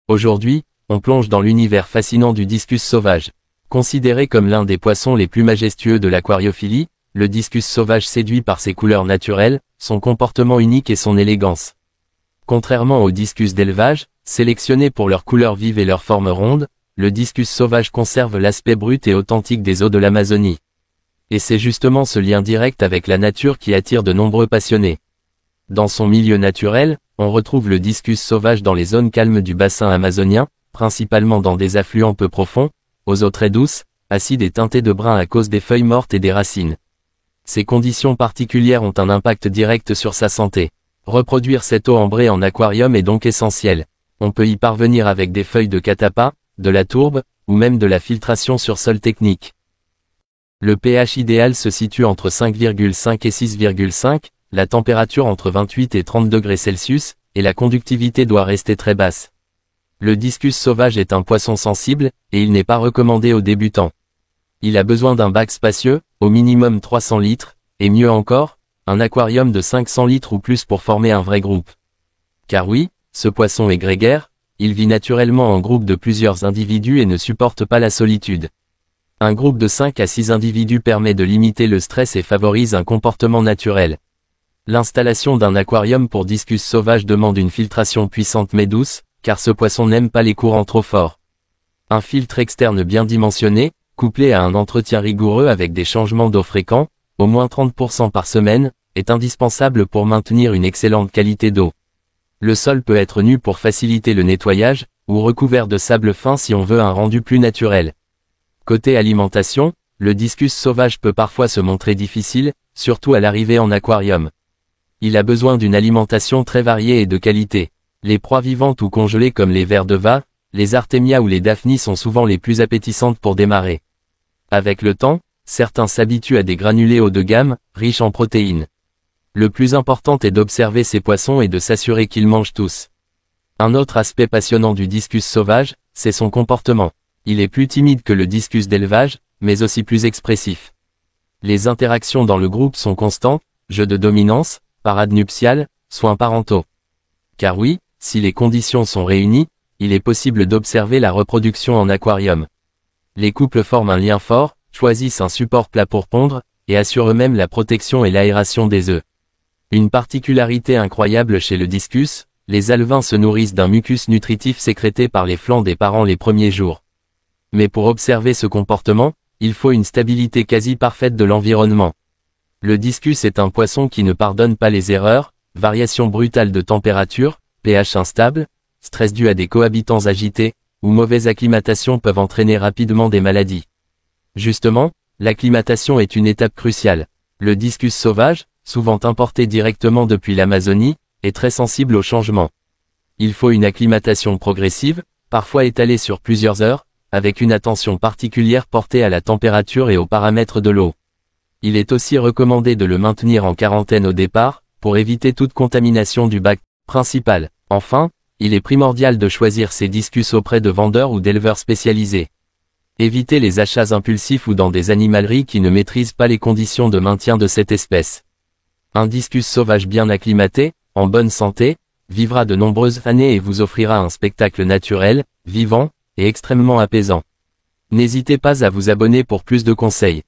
Aujourd'hui, on plonge dans l'univers fascinant du discus sauvage. Considéré comme l'un des poissons les plus majestueux de l'aquariophilie, le discus sauvage séduit par ses couleurs naturelles, son comportement unique et son élégance. Contrairement aux discus d'élevage, sélectionnés pour leurs couleurs vives et leur forme ronde, le discus sauvage conserve l'aspect brut et authentique des eaux de l'Amazonie. Et c'est justement ce lien direct avec la nature qui attire de nombreux passionnés. Dans son milieu naturel, on retrouve le discus sauvage dans les zones calmes du bassin amazonien, principalement dans des affluents peu profonds, aux eaux très douces, acides et teintées de brun à cause des feuilles mortes et des racines. Ces conditions particulières ont un impact direct sur sa santé. Reproduire cette eau ambrée en aquarium est donc essentiel. On peut y parvenir avec des feuilles de catappa, de la tourbe, ou même de la filtration sur sol technique. Le pH idéal se situe entre 5,5 et 6,5, la température entre 28 et 30 degrés Celsius, et la conductivité doit rester très basse. Le discus sauvage est un poisson sensible, et il n'est pas recommandé aux débutants. Il a besoin d'un bac spacieux, au minimum 300 litres, et mieux encore, un aquarium de 500 litres ou plus pour former un vrai groupe. Car oui, ce poisson est grégaire, il vit naturellement en groupe de plusieurs individus et ne supporte pas la solitude. Un groupe de 5 à 6 individus permet de limiter le stress et favorise un comportement naturel. L'installation d'un aquarium pour discus sauvage demande une filtration puissante mais douce, car ce poisson n'aime pas les courants trop forts. Un filtre externe bien dimensionné, couplé à un entretien rigoureux avec des changements d'eau fréquents, au moins 30% par semaine, est indispensable pour maintenir une excellente qualité d'eau. Le sol peut être nu pour faciliter le nettoyage, ou recouvert de sable fin si on veut un rendu plus naturel. Côté alimentation, le discus sauvage peut parfois se montrer difficile, surtout à l'arrivée en aquarium. Il a besoin d'une alimentation très variée et de qualité. Les proies vivantes ou congelées comme les vers de Va, les artémias ou les daphnies sont souvent les plus appétissantes pour démarrer. Avec le temps, certains s'habituent à des granulés haut de gamme, riches en protéines. Le plus important est d'observer ces poissons et de s'assurer qu'ils mangent tous. Un autre aspect passionnant du discus sauvage, c'est son comportement. Il est plus timide que le discus d'élevage, mais aussi plus expressif. Les interactions dans le groupe sont constantes, jeux de dominance, parade nuptiale, soins parentaux. Car oui, si les conditions sont réunies, il est possible d'observer la reproduction en aquarium. Les couples forment un lien fort, choisissent un support plat pour pondre, et assurent eux-mêmes la protection et l'aération des œufs. Une particularité incroyable chez le discus, les alevins se nourrissent d'un mucus nutritif sécrété par les flancs des parents les premiers jours. Mais pour observer ce comportement, il faut une stabilité quasi parfaite de l'environnement. Le discus est un poisson qui ne pardonne pas les erreurs, variations brutales de température, pH instable, stress dû à des cohabitants agités, ou mauvaise acclimatation peuvent entraîner rapidement des maladies. Justement, l'acclimatation est une étape cruciale. Le discus sauvage, souvent importé directement depuis l'Amazonie, est très sensible aux changements. Il faut une acclimatation progressive, parfois étalée sur plusieurs heures, avec une attention particulière portée à la température et aux paramètres de l'eau. Il est aussi recommandé de le maintenir en quarantaine au départ, pour éviter toute contamination du bac principal. Enfin, il est primordial de choisir ses discus auprès de vendeurs ou d'éleveurs spécialisés. Évitez les achats impulsifs ou dans des animaleries qui ne maîtrisent pas les conditions de maintien de cette espèce. Un discus sauvage bien acclimaté, en bonne santé, vivra de nombreuses années et vous offrira un spectacle naturel, vivant, et extrêmement apaisant. N'hésitez pas à vous abonner pour plus de conseils.